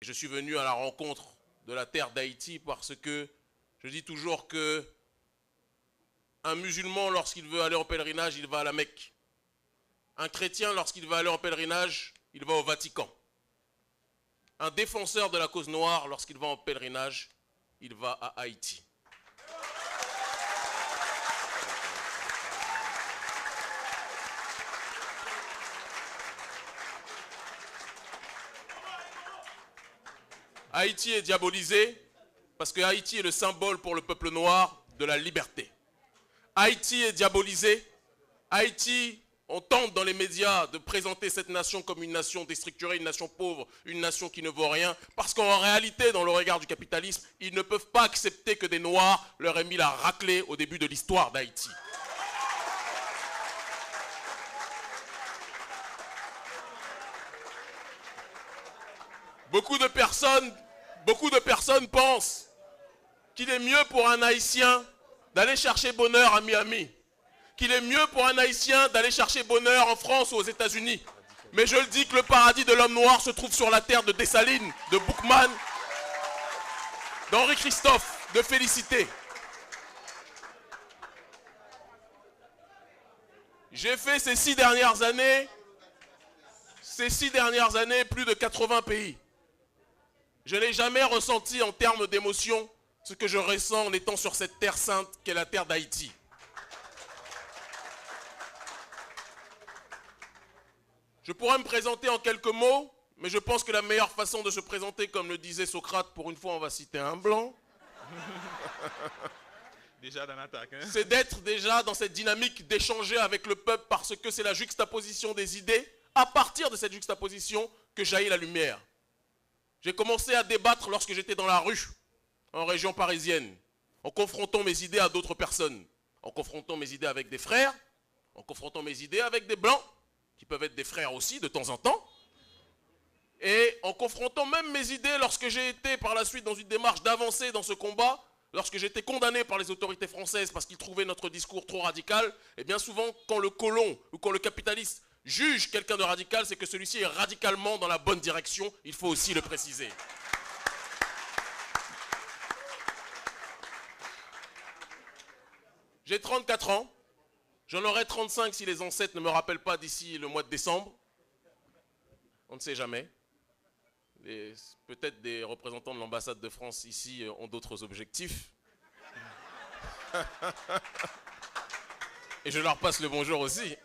Je suis venu à la rencontre de la terre d'Haïti parce que je dis toujours que un musulman, lorsqu'il veut aller en pèlerinage, il va à la Mecque. Un chrétien, lorsqu'il veut aller en pèlerinage, il va au Vatican. Un défenseur de la cause noire, lorsqu'il va en pèlerinage, il va à Haïti. Haïti est diabolisé parce que Haïti est le symbole pour le peuple noir de la liberté. Haïti est diabolisé. Haïti, on tente dans les médias de présenter cette nation comme une nation déstructurée, une nation pauvre, une nation qui ne vaut rien. Parce qu'en réalité, dans le regard du capitalisme, ils ne peuvent pas accepter que des Noirs leur aient mis la raclée au début de l'histoire d'Haïti. Beaucoup de personnes pensent qu'il est mieux pour un Haïtien d'aller chercher bonheur à Miami, qu'il est mieux pour un Haïtien d'aller chercher bonheur en France ou aux États-Unis. Mais je le dis que le paradis de l'homme noir se trouve sur la terre de Dessalines, de Boukman, d'Henri Christophe, de Félicité. J'ai fait ces 6 dernières années, plus de 80 pays. Je n'ai jamais ressenti en termes d'émotion ce que je ressens en étant sur cette terre sainte qu'est la terre d'Haïti. Je pourrais me présenter en quelques mots, mais je pense que la meilleure façon de se présenter, comme le disait Socrate, pour une fois on va citer un blanc, Déjà dans l'attaque, hein? C'est d'être déjà dans cette dynamique d'échanger avec le peuple parce que c'est la juxtaposition des idées, à partir de cette juxtaposition que jaillit la lumière. J'ai commencé à débattre lorsque j'étais dans la rue, en région parisienne, en confrontant mes idées à d'autres personnes, en confrontant mes idées avec des frères, en confrontant mes idées avec des blancs, qui peuvent être des frères aussi de temps en temps, et en confrontant même mes idées lorsque j'ai été par la suite dans une démarche d'avancer dans ce combat, lorsque j'étais condamné par les autorités françaises parce qu'ils trouvaient notre discours trop radical, et bien souvent quand le colon ou quand le capitaliste juge quelqu'un de radical, c'est que celui-ci est radicalement dans la bonne direction, il faut aussi le préciser. J'ai 34 ans, j'en aurai 35 si les ancêtres ne me rappellent pas d'ici le mois de décembre. On ne sait jamais. Peut-être des représentants de l'ambassade de France ici ont d'autres objectifs. Et je leur passe le bonjour aussi.